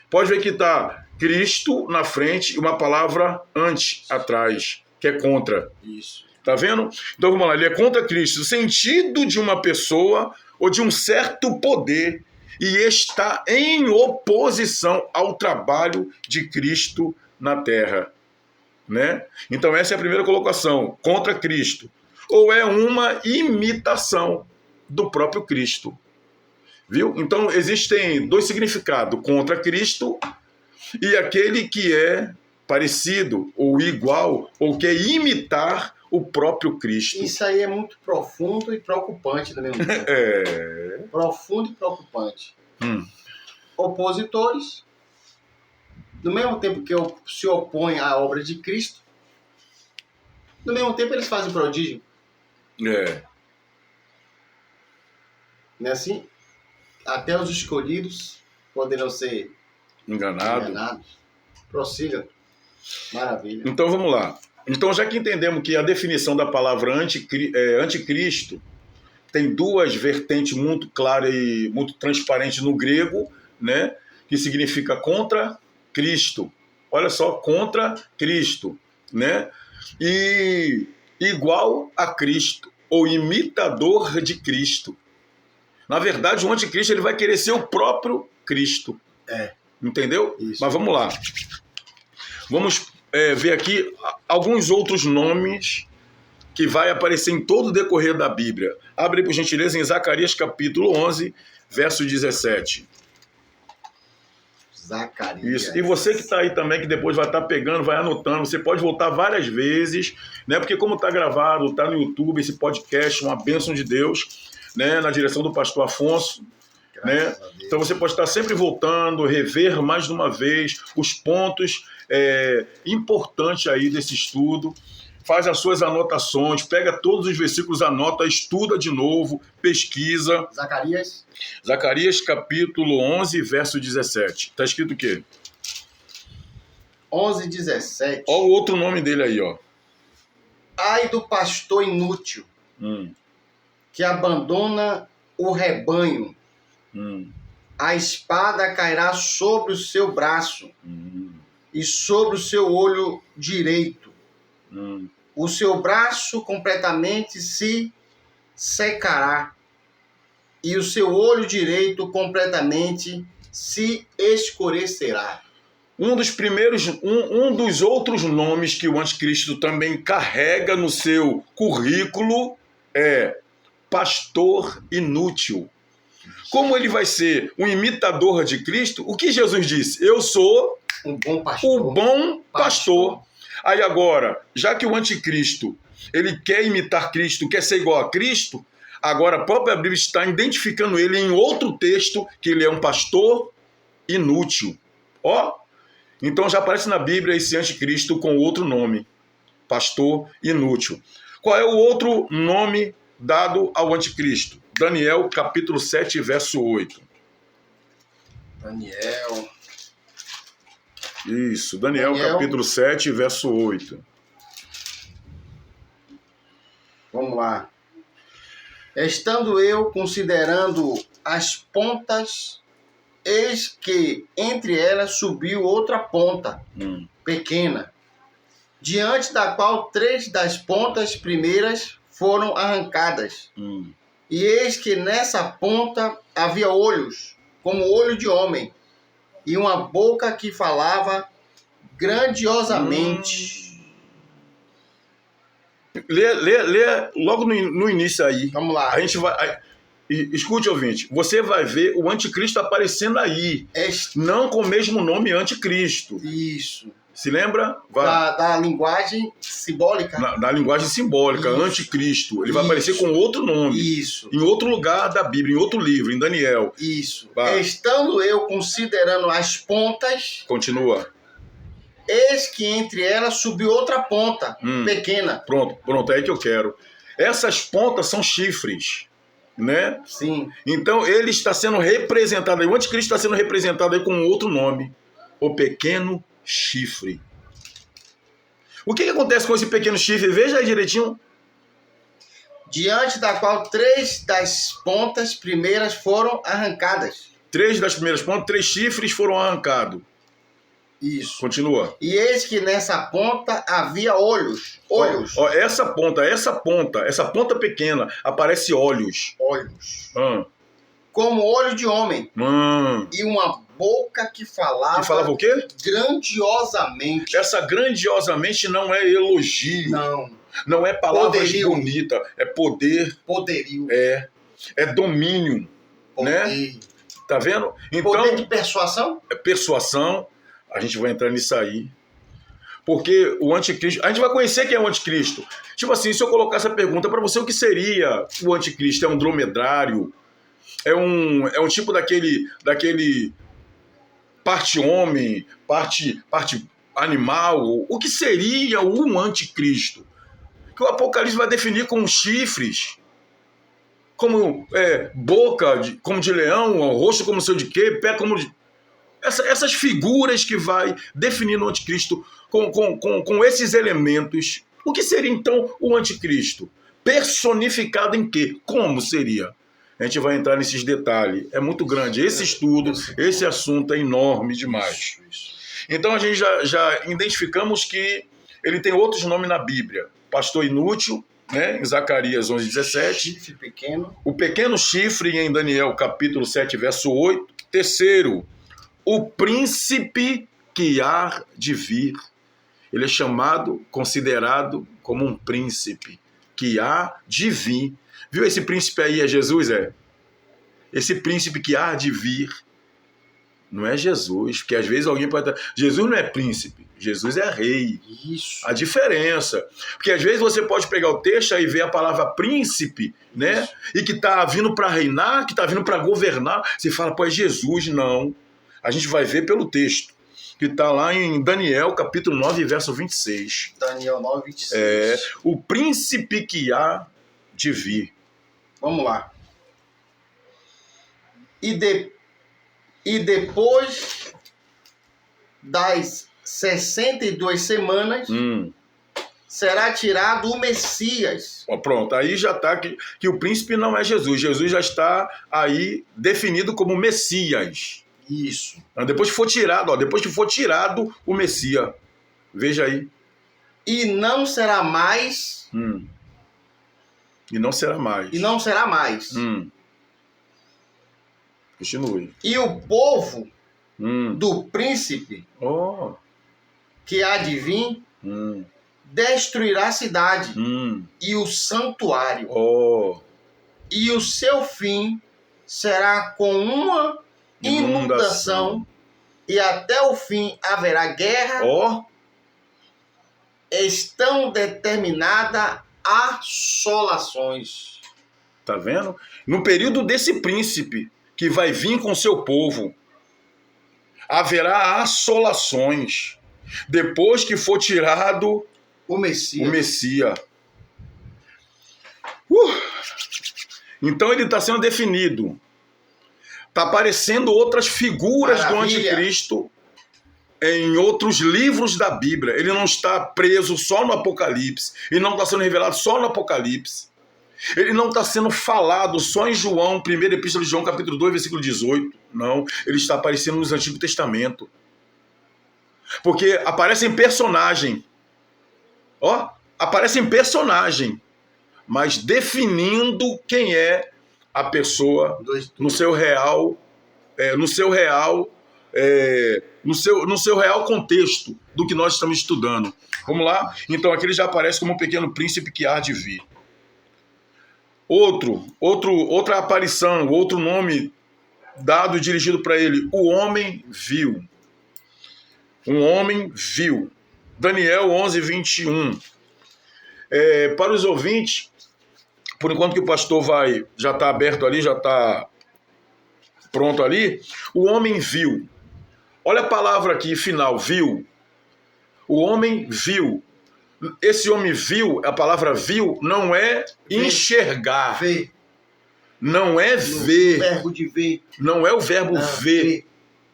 Pode ver que está Cristo na frente e uma palavra anti atrás, que é contra. Isso. Tá vendo? Então vamos lá, ele é contra Cristo, no sentido de uma pessoa ou de um certo poder, e está em oposição ao trabalho de Cristo na Terra. Né? Então essa é a primeira colocação, contra Cristo. Ou é uma imitação do próprio Cristo. Viu? Então existem dois significados, contra Cristo e aquele que é parecido ou igual, ou quer imitar o próprio Cristo. Isso aí é muito profundo e preocupante do mesmo tempo. Profundo e preocupante. Opositores, no mesmo tempo que se opõem à obra de Cristo, no mesmo tempo eles fazem prodígio. Não é assim? Até os escolhidos poderão ser enganados. Prossiga. Maravilha. Então vamos lá. Então, já que entendemos que a definição da palavra anticristo tem duas vertentes muito claras e muito transparentes no grego, né? Que significa contra Cristo. Olha só, contra Cristo, né? E igual a Cristo, ou imitador de Cristo. Na verdade, o anticristo ele vai querer ser o próprio Cristo. Entendeu? Isso. Mas vamos lá. Vamos ver aqui alguns outros nomes que vai aparecer em todo o decorrer da Bíblia. Abre, por gentileza, em Zacarias capítulo 11, verso 17. Zacarias. Isso. E você que está aí também, que depois vai estar pegando, vai anotando, você pode voltar várias vezes, né? Porque como está gravado, está no YouTube, esse podcast, uma bênção de Deus, né? Na direção do pastor Afonso, né? Então você pode estar sempre voltando, rever mais de uma vez os pontos importantes aí desse estudo. Faz as suas anotações, pega todos os versículos, anota, estuda de novo, pesquisa. Zacarias capítulo 11, verso 17. Está escrito o quê? 11, 17. Olha o outro nome dele aí, ó. Ai do pastor inútil, que abandona o rebanho. A espada cairá sobre o seu braço e sobre o seu olho direito. O seu braço completamente se secará e o seu olho direito completamente se escurecerá. Um dos outros nomes que o anticristo também carrega no seu currículo é pastor inútil. Como ele vai ser um imitador de Cristo, o que Jesus disse? Eu sou o bom pastor. Aí agora, já que o anticristo, ele quer imitar Cristo, quer ser igual a Cristo, agora a própria Bíblia está identificando ele em outro texto, que ele é um pastor inútil. Ó, então já aparece na Bíblia esse anticristo com outro nome, pastor inútil. Qual é o outro nome dado ao anticristo? Daniel, capítulo 7, verso 8. Daniel. Isso, Daniel, capítulo 7, verso 8. Vamos lá. Estando eu considerando as pontas, eis que entre elas subiu outra ponta, pequena, diante da qual 3 das pontas primeiras foram arrancadas. E eis que nessa ponta havia olhos, como olho de homem, e uma boca que falava grandiosamente. Lê logo no início aí. Vamos lá. A gente vai... Escute, ouvinte, você vai ver o anticristo aparecendo aí. Não com o mesmo nome anticristo. Isso. Se lembra? Da linguagem simbólica. Na linguagem simbólica, isso. Anticristo. Ele vai aparecer com outro nome. Isso. Em outro lugar da Bíblia, em outro livro, em Daniel. Isso. Vai. Estando eu considerando as pontas... Continua. Eis que entre elas subiu outra ponta, pequena. Pronto, é aí que eu quero. Essas pontas são chifres, né? Sim. Então ele está sendo representado aí, o anticristo está sendo representado aí com outro nome, o pequeno chifre. O que acontece com esse pequeno chifre? Veja aí direitinho. Diante da qual 3 das pontas primeiras foram arrancadas. 3 das primeiras pontas, 3 chifres foram arrancados. Isso. Continua. E eis que nessa ponta havia olhos. Ó, essa ponta pequena, aparece olhos. Como olho de homem. E uma boca que falava... Que falava o quê? Grandiosamente. Essa grandiosamente não é elogio. Não é palavras bonitas. É poder. Poderio. É domínio. Poder. Né? Tá vendo? Então, poder de persuasão? É persuasão. A gente vai entrar nisso aí. Porque o anticristo... A gente vai conhecer quem é o anticristo. Tipo assim, se eu colocar essa pergunta para você, o que seria o anticristo? É um dromedário? É um tipo daquele parte homem, parte animal? O que seria um anticristo? Que o Apocalipse vai definir como chifres, como boca como de leão, rosto como não sei de quê, pé como de... Essas figuras que vai definir o anticristo com esses elementos. O que seria então o anticristo? Personificado em quê? Como seria? A gente vai entrar nesses detalhes. É muito grande. Esse estudo, esse assunto é enorme demais. Então a gente já identificamos que ele tem outros nomes na Bíblia. Pastor inútil, né? Em Zacarias 11:17. Chifre pequeno. O pequeno chifre em Daniel capítulo 7, verso 8. Terceiro, o príncipe que há de vir. Ele é chamado, considerado como um príncipe que há de vir. Viu esse príncipe aí? É Jesus, Esse príncipe que há de vir não é Jesus, porque às vezes alguém pode... Jesus não é príncipe, Jesus é rei. Isso. A diferença. Porque às vezes você pode pegar o texto e ver a palavra príncipe, né? E que está vindo para reinar, que está vindo para governar. Você fala, pô, é Jesus. Não. A gente vai ver pelo texto, que está lá em Daniel, capítulo 9, verso 26. Daniel 9, 26. O príncipe que há de vir. Vamos lá. E depois das 62 semanas, será tirado o Messias. Pronto, aí já está que o príncipe não é Jesus. Jesus já está aí definido como Messias. Isso. Depois que for tirado, o Messias. Veja aí. E não será mais. E não será mais. E não será mais. Continue. E o povo do príncipe que há de vir destruirá a cidade e o santuário. E o seu fim será com uma inundação, e até o fim haverá guerra. Estão determinadas assolações. Tá vendo? No período desse príncipe que vai vir com seu povo, haverá assolações, depois que for tirado O Messias. o Messias. Então ele está sendo definido. Está aparecendo outras figuras do anticristo em outros livros da Bíblia. Ele não está preso só no Apocalipse. Ele não está sendo revelado só no Apocalipse. Ele não está sendo falado só em João, primeira epístola de João, capítulo 2, versículo 18. Não, ele está aparecendo no Antigo Testamento. Porque aparece em personagem. Aparece em personagem, mas definindo quem é a pessoa no seu real contexto do que nós estamos estudando. Vamos lá? Então aqui ele já aparece como um pequeno príncipe que há de vir. Outra aparição, outro nome dado e dirigido para ele, o homem viu. Um homem viu. Daniel 11, 21. Para os ouvintes, por enquanto que o pastor já está aberto ali, já está pronto ali, o homem viu. Olha a palavra aqui, final, viu. O homem viu. Esse homem viu, a palavra viu, não é enxergar. Ver. Não é ver. O verbo de ver. Não é o verbo ver.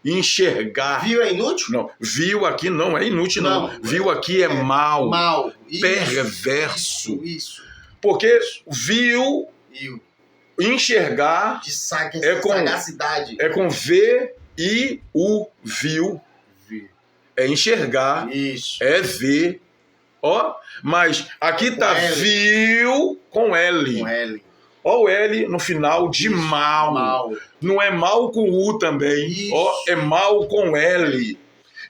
Enxergar. Viu é inútil? Não. Viu aqui não é inútil, não. Viu aqui é mal. Mal. Perverso. Isso. Porque viu, enxergar sagacidade. É com V e o viu. É enxergar. Isso. É ver. Mas aqui está viu com L. Com L. O L no final de mal. Não é mal com U também. É mal com L.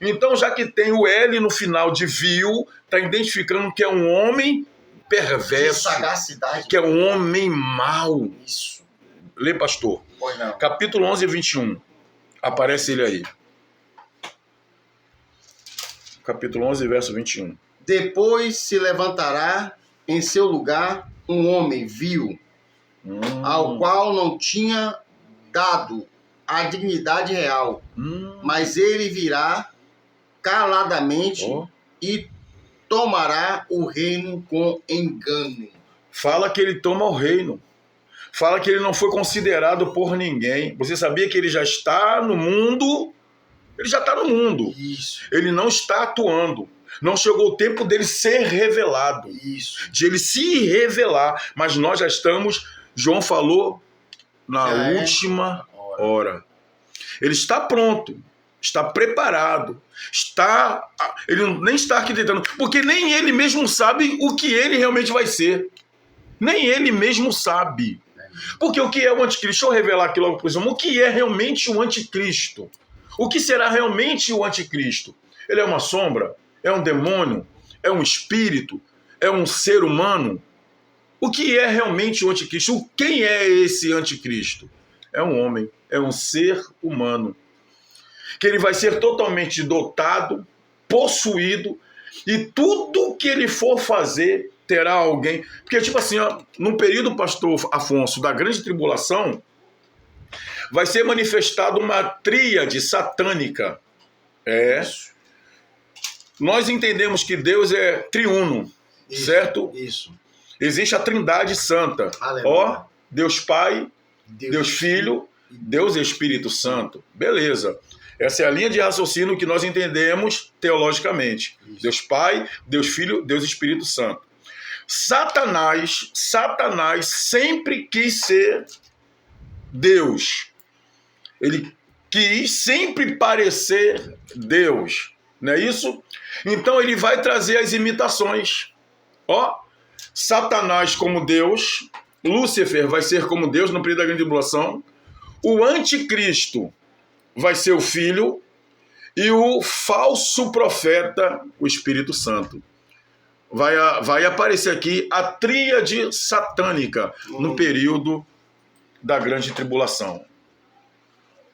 Então, já que tem o L no final de viu, está identificando que é um homem perverso. De sagacidade. Que é um homem mau. Isso. Lê, pastor. Pois não. Capítulo 11, 21. Aparece ele aí. Capítulo 11, verso 21. Depois se levantará em seu lugar um homem vil, ao qual não tinha dado a dignidade real, mas ele virá caladamente e tomará o reino com engano. Fala que ele toma o reino. Fala que ele não foi considerado por ninguém. Você sabia que ele já está no mundo? Ele já está no mundo. Isso. Ele não está atuando. Não chegou o tempo dele ser revelado. Isso. De ele se revelar. Mas nós já estamos, João falou, na última hora. Ele está pronto. Está preparado. Ele nem está arquitetando. Porque nem ele mesmo sabe o que ele realmente vai ser. Nem ele mesmo sabe. Porque o que é o anticristo? Deixa eu revelar aqui logo por exemplo. O que é realmente o anticristo? O que será realmente o anticristo? Ele é uma sombra? É um demônio? É um espírito? É um ser humano? O que é realmente o anticristo? Quem é esse anticristo? É um homem, é um ser humano. Que ele vai ser totalmente dotado, possuído, e tudo que ele for fazer terá alguém. Porque, tipo assim, no período, pastor Afonso, da grande tribulação, vai ser manifestada uma tríade satânica. Nós entendemos que Deus é triuno, certo? Isso. Existe a Trindade Santa. Deus Pai, Deus Filho, Deus Espírito Santo. Beleza. Essa é a linha de raciocínio que nós entendemos teologicamente. Isso. Deus Pai, Deus Filho, Deus Espírito Santo. Satanás sempre quis ser Deus. Ele quis sempre parecer Deus. Não é isso? Então ele vai trazer as imitações. Satanás como Deus, Lúcifer vai ser como Deus no período da grande tribulação, o anticristo vai ser o Filho e o falso profeta, o Espírito Santo. Vai aparecer aqui a tríade satânica no período da grande tribulação.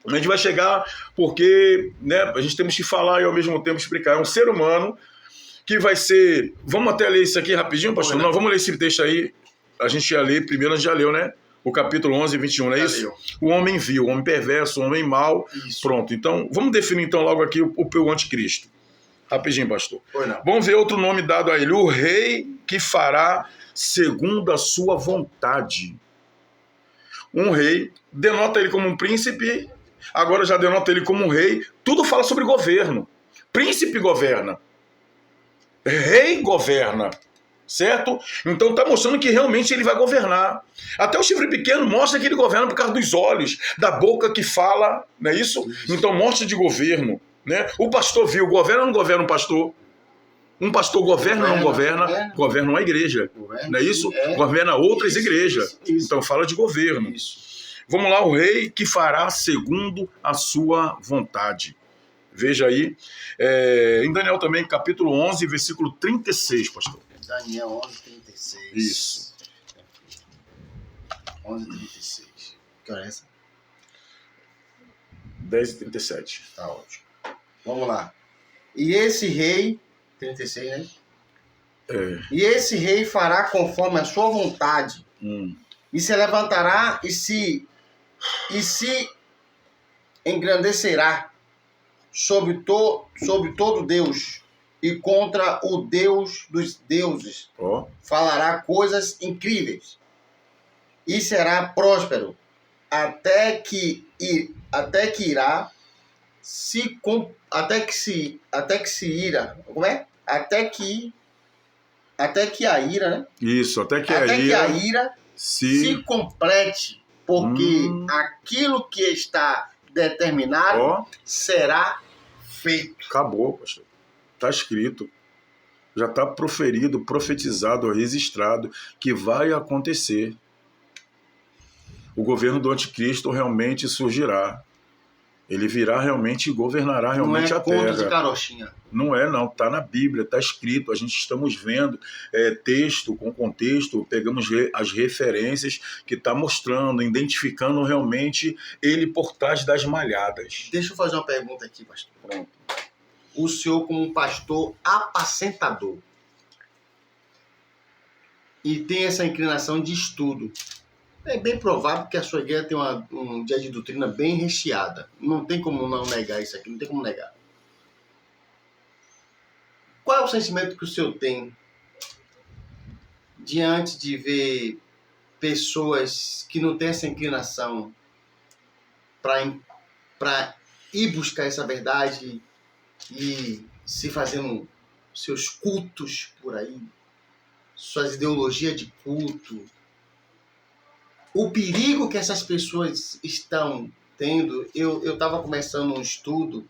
A gente vai chegar porque a gente temos que falar e ao mesmo tempo explicar. É um ser humano que vai ser... Vamos até ler isso aqui rapidinho, pastor? Não, vamos ler esse texto aí. A gente já lê, primeiro a gente já leu, né? O capítulo 11, 21, não é isso? O homem vil, o homem perverso, o homem mau. Isso. Pronto, então, vamos definir então logo aqui o anticristo. Rapidinho, pastor. Não. Vamos ver outro nome dado a ele. O rei que fará segundo a sua vontade. Um rei, denota ele como um príncipe, agora já denota ele como um rei. Tudo fala sobre governo. Príncipe governa. Rei governa. Certo? Então está mostrando que realmente ele vai governar. Até o chifre pequeno mostra que ele governa por causa dos olhos, da boca que fala, não é isso? Então mostra de governo. Né? O pastor viu, governa ou não governa um pastor? Um pastor governa ou não governa? Governa uma igreja, não é isso? Governa outras igrejas. Então fala de governo. Vamos lá, o rei que fará segundo a sua vontade. Veja aí, em Daniel também, capítulo 11, versículo 36, pastor. Daniel 11, 36. Isso. 11, 36. Que hora é essa? 10:37. Tá ótimo. Vamos lá. E esse rei, 36, né? E esse rei fará conforme a sua vontade. E se levantará e se engrandecerá sobre todo Deus. E contra o Deus dos deuses falará coisas incríveis e será próspero até que ira a ira, né? Isso, até que a ira se complete, porque aquilo que está determinado será feito. Acabou, pastor. Está escrito. Já está proferido, profetizado, registrado que vai acontecer. O governo do anticristo realmente surgirá. Ele virá realmente e governará realmente a terra. Não é conto de carochinha. Não é, não. Está na Bíblia, está escrito. A gente estamos vendo texto com contexto, pegamos as referências que está mostrando, identificando realmente ele por trás das malhadas. Deixa eu fazer uma pergunta aqui, pastor. Pronto. O senhor, como um pastor apacentador, e tem essa inclinação de estudo, é bem provável que a sua igreja tem um dia de doutrina bem recheada. Não tem como não negar isso aqui, não tem como negar. Qual é o sentimento que o senhor tem diante de ver pessoas que não têm essa inclinação para ir buscar essa verdade e se fazendo seus cultos por aí, suas ideologias de culto? O perigo que essas pessoas estão tendo, eu estava começando um estudo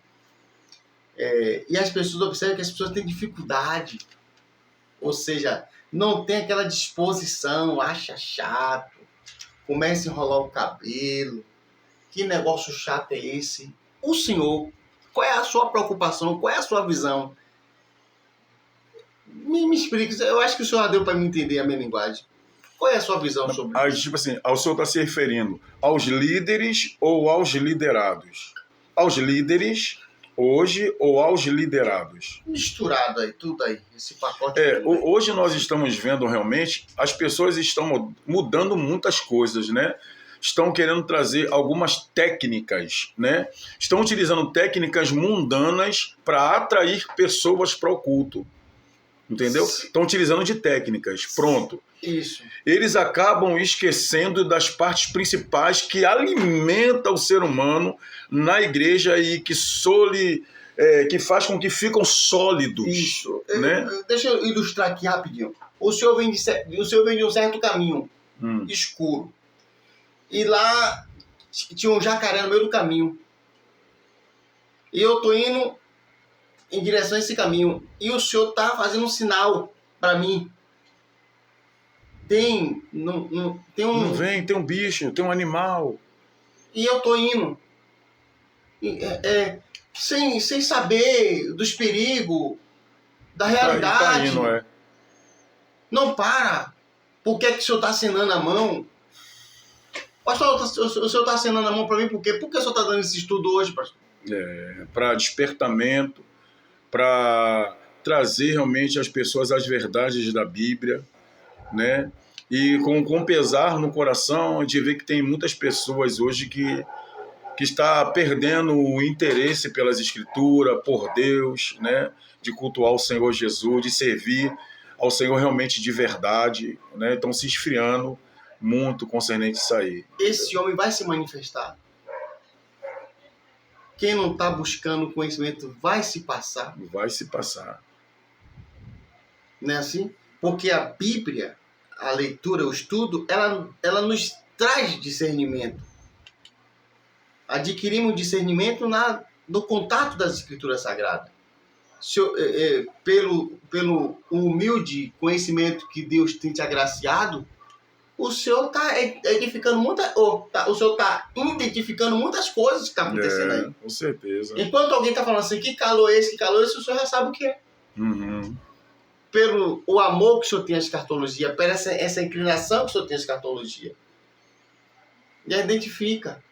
e as pessoas observam que as pessoas têm dificuldade, ou seja, não tem aquela disposição, acha chato, começa a enrolar o cabelo, que negócio chato é esse? O senhor, qual é a sua preocupação, qual é a sua visão? Me explique, eu acho que o senhor já deu para me entender a minha linguagem. Qual é a sua visão sobre isso? Tipo assim, o senhor está se referindo aos líderes ou aos liderados? Aos líderes hoje ou aos liderados? Misturado aí, tudo aí, esse pacote. Hoje nós estamos vendo realmente, as pessoas estão mudando muitas coisas, né? Estão querendo trazer algumas técnicas, né? Estão utilizando técnicas mundanas para atrair pessoas para o culto. Entendeu? Estão utilizando de técnicas. Pronto. Isso. Eles acabam esquecendo das partes principais que alimentam o ser humano na igreja e que faz com que ficam sólidos. Isso. Né? Deixa eu ilustrar aqui rapidinho. O senhor vem de um certo caminho escuro. E lá tinha um jacaré no meio do caminho. E eu tô indo em direção a esse caminho. E o senhor tá fazendo um sinal para mim. Tem um bicho, tem um animal. E eu tô indo. Sem saber dos perigos, da realidade. Tá indo, Não para. Por que o senhor tá acenando a mão? Pastor, o senhor tá acenando a mão para mim por quê? Por que o senhor tá dando esse estudo hoje, pastor? Para despertamento, para trazer realmente às pessoas as verdades da Bíblia, né? E com pesar no coração de ver que tem muitas pessoas hoje que está perdendo o interesse pelas Escrituras, por Deus, né? De cultuar o Senhor Jesus, de servir ao Senhor realmente de verdade, né? Estão se esfriando muito concernente a isso aí. Esse homem vai se manifestar. Quem não está buscando conhecimento vai se passar. Vai se passar. Não é assim? Porque a Bíblia, a leitura, o estudo, ela nos traz discernimento. Adquirimos discernimento no contato das Escrituras Sagradas. Pelo humilde conhecimento que Deus tem te agraciado, o Senhor está edificando o Senhor está identificando muitas coisas que estão acontecendo aí. Com certeza. Enquanto alguém está falando assim, que calor é esse, o Senhor já sabe o que é. Uhum. Pelo o amor que o Senhor tem à escatologia, pela essa inclinação que o Senhor tem à escatologia. E identifica.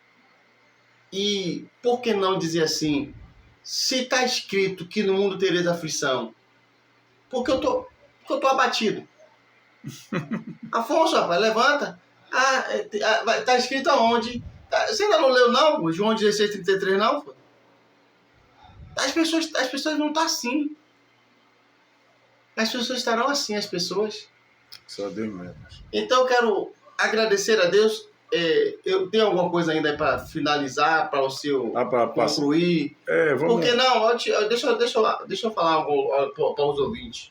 E por que não dizer assim, se está escrito que no mundo tereis aflição, porque eu tô abatido. Afonso, rapaz, levanta. Está escrito aonde? Você ainda não leu não? João 16:33 não? As pessoas não estão assim. As pessoas estarão assim, as pessoas. Só Deus mesmo. Então eu quero agradecer a Deus. Eu tenho alguma coisa ainda para finalizar, para o seu concluir. Vamos... Porque não, deixa eu falar algo para os ouvintes.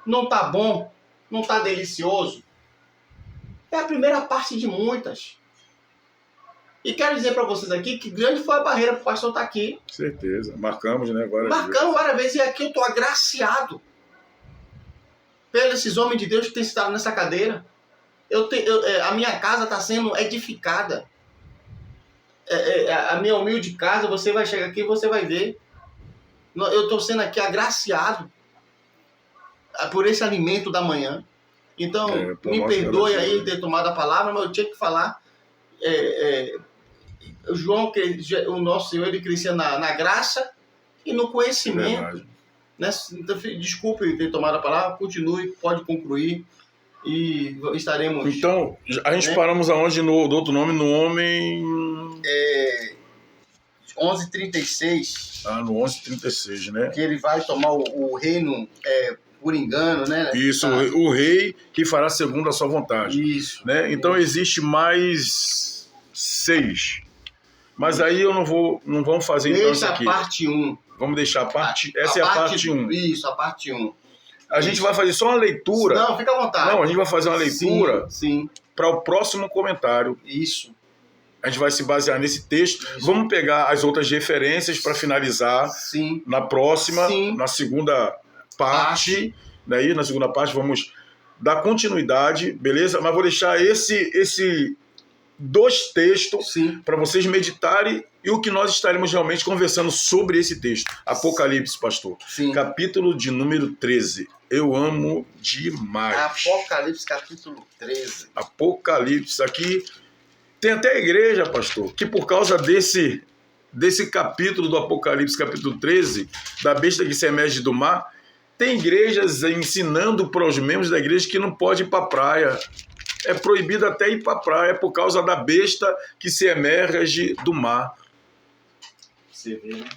Não tá bom, não tá delicioso. É a primeira parte de muitas. E quero dizer para vocês aqui que grande foi a barreira para o pastor estar aqui. Certeza, marcamos, né? Marcamos várias vezes e aqui eu estou agraciado pelos esses homens de Deus que têm estado nessa cadeira. A minha casa está sendo edificada. A minha humilde casa, você vai chegar aqui e você vai ver. Eu estou sendo aqui agraciado por esse alimento da manhã. Então, me perdoe aí de ter tomado a palavra, mas eu tinha que falar. João, o nosso Senhor, ele crescia na graça e no conhecimento. Né? Então, desculpe ter tomado a palavra, continue, pode concluir. E estaremos... Então, a gente paramos aonde do outro nome? No homem... 11:36. No 11:36, né? Que ele vai tomar o reino por engano, né? Isso, o rei que fará segundo a sua vontade. Isso. Né? Então, existe mais 6. Mas aí não vamos fazer então isso aqui. Deixa a parte 1. Vamos deixar a parte... Essa é a parte 1. Isso, a parte 1. A gente vai fazer só uma leitura. Não, fica à vontade. Não, a gente vai fazer uma leitura para o próximo comentário. Isso. A gente vai se basear nesse texto. Isso. Vamos pegar as outras referências para finalizar. Sim. Na próxima, na segunda parte. Daí, na segunda parte, vamos dar continuidade, beleza? Mas vou deixar esse 2 textos para vocês meditarem e o que nós estaremos realmente conversando sobre esse texto. Apocalipse, pastor. Sim. Capítulo de número 13. Eu amo demais. Apocalipse, capítulo 13. Apocalipse. Aqui tem até igreja, pastor, que por causa desse capítulo do Apocalipse, capítulo 13, da besta que se emerge do mar, tem igrejas ensinando para os membros da igreja que não pode ir para a praia. É proibido até ir para a praia por causa da besta que se emerge do mar. Você vê, né?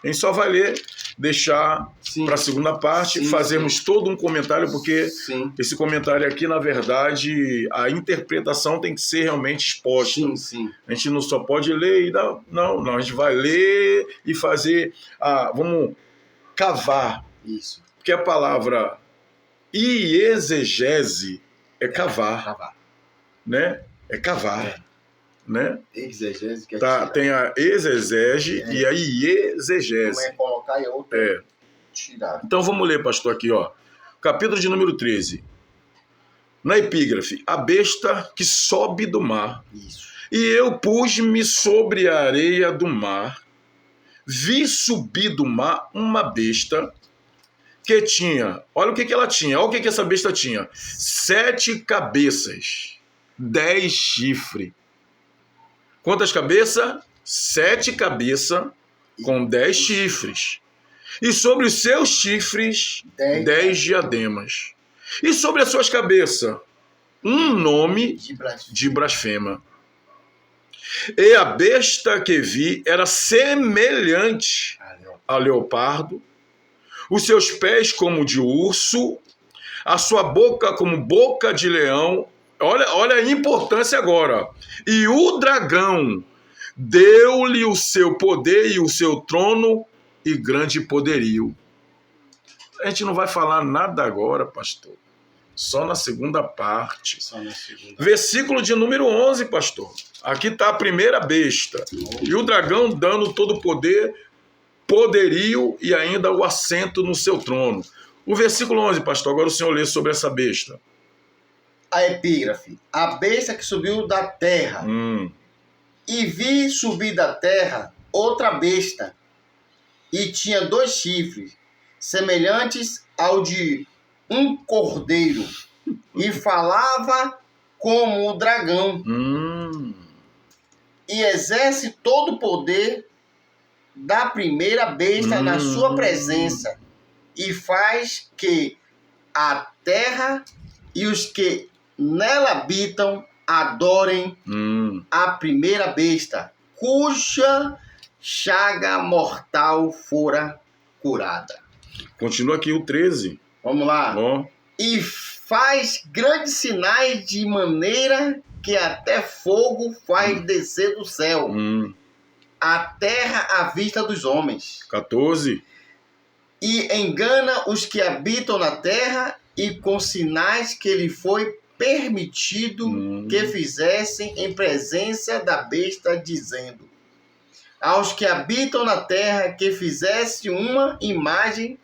A gente só vai ler, deixar para a segunda parte, fazermos todo um comentário, porque esse comentário aqui, na verdade, a interpretação tem que ser realmente exposta. A gente não só pode ler e dar... Não, a gente vai ler e fazer... vamos cavar. Isso. Porque a palavra exegese é cavar. Né? É cavar. Né? Exegese, que tem a exegese e a iexegese. Como é colocar e outra tirar. Então vamos ler, pastor, aqui, ó. Capítulo de número 13. Na epígrafe, a besta que sobe do mar. Isso. E eu pus-me sobre a areia do mar, vi subir do mar uma besta que tinha, olha o que ela tinha, olha o que essa besta tinha: 7 cabeças, 10 chifres. Quantas cabeças? 7 cabeças com 10 chifres. E sobre os seus chifres, 10 diademas. E sobre as suas cabeças, um nome De blasfêmia. de blasfema. E a besta que vi era semelhante a leopardo, os seus pés como de urso, a sua boca como boca de leão. Olha a importância agora. E o dragão deu-lhe o seu poder e o seu trono e grande poderio. A gente não vai falar nada agora, pastor. Só na segunda parte. Só na segunda. Versículo de número 11, pastor. Aqui está a primeira besta. E o dragão dando todo o poder, poderio e ainda o assento no seu trono. O versículo 11, pastor, agora o senhor lê sobre essa besta. A epígrafe. A besta que subiu da terra. E vi subir da terra outra besta. E tinha 2 chifres, semelhantes ao de um cordeiro. E falava como o dragão. E exerce todo o poder da primeira besta na sua presença. E faz que a terra e os que nela habitam adorem a primeira besta, cuja chaga mortal fora curada. Continua aqui o 13. Vamos lá. Ó. E faz grandes sinais de maneira que até fogo faz descer do céu. A terra à vista dos homens. 14. E engana os que habitam na terra e com sinais que lhe foi permitido que fizessem em presença da besta, dizendo: aos que habitam na terra que fizesse uma imagem,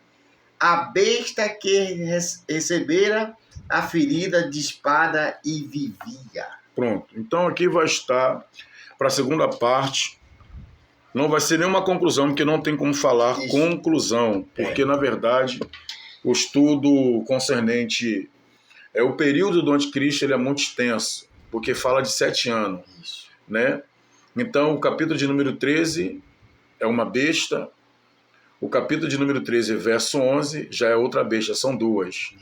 a besta que recebera a ferida de espada e vivia. Pronto. Então aqui vai estar para a segunda parte. Não vai ser nenhuma conclusão, porque não tem como falar conclusão. Porque, na verdade, o estudo concernente... o período do anticristo ele é muito extenso, porque fala de 7 anos. Né? Então, o capítulo de número 13 é uma besta. O capítulo de número 13, verso 11, já é outra besta. São 2.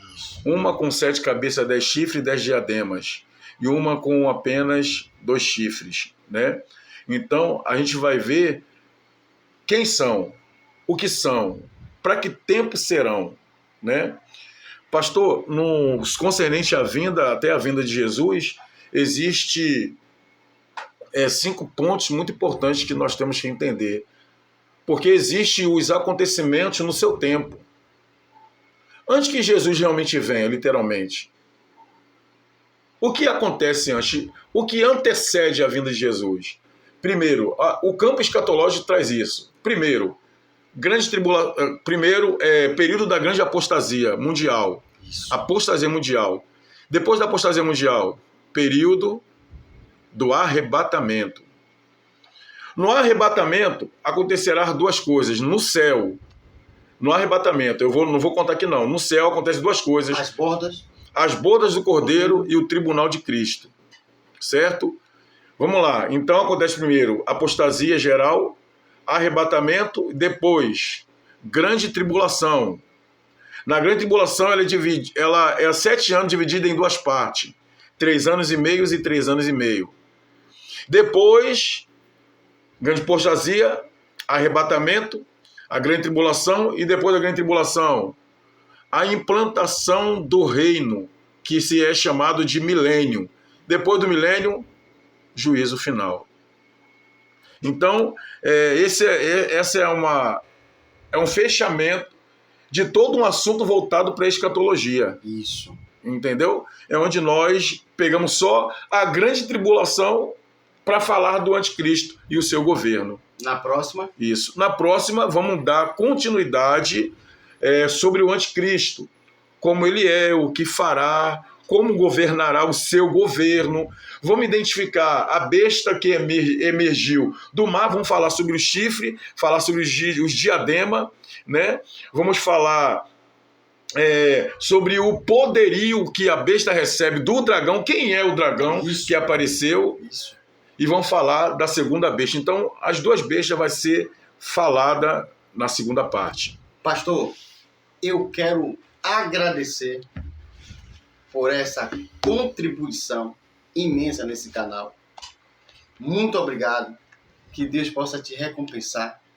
Uma com 7 cabeças, 10 chifres e 10 diademas. E uma com apenas 2 chifres. Né? Então, a gente vai ver quem são, o que são, para que tempo serão, né? Pastor, nos concernente à vinda, até a vinda de Jesus, existe 5 pontos muito importantes que nós temos que entender. Porque existem os acontecimentos no seu tempo. Antes que Jesus realmente venha, literalmente, o que acontece antes? O que antecede a vinda de Jesus? Primeiro, o campo escatológico traz isso. Primeiro, período da grande apostasia mundial. Apostasia mundial. Depois da apostasia mundial, período do arrebatamento. No arrebatamento, acontecerá 2 coisas. No céu, no arrebatamento, não vou contar aqui não. No céu acontecem 2 coisas. As bodas do Cordeiro e o tribunal de Cristo. Certo? Vamos lá. Então acontece primeiro apostasia geral, arrebatamento, depois grande tribulação. Na grande tribulação ela é 7 anos dividida em 2 partes. 3 anos e meio e 3 anos e meio. Depois, grande apostasia, arrebatamento, a grande tribulação e depois da grande tribulação, a implantação do reino, que se é chamado de milênio. Depois do milênio, juízo final. Então, essa é um fechamento de todo um assunto voltado para a escatologia. Isso. Entendeu? É onde nós pegamos só a grande tribulação para falar do anticristo e o seu governo. Na próxima? Isso. Na próxima, vamos dar continuidade sobre o anticristo. Como ele é, o que fará, como governará o seu governo. Vamos identificar a besta que emergiu do mar, vamos falar sobre o chifre, falar sobre os diadema, né? Vamos falar sobre o poderio que a besta recebe do dragão, quem é o dragão que apareceu, e vamos falar da segunda besta. Então, as 2 bestas vai ser falada na segunda parte. Pastor, eu quero agradecer por essa contribuição imensa nesse canal. Muito obrigado. Que Deus possa te recompensar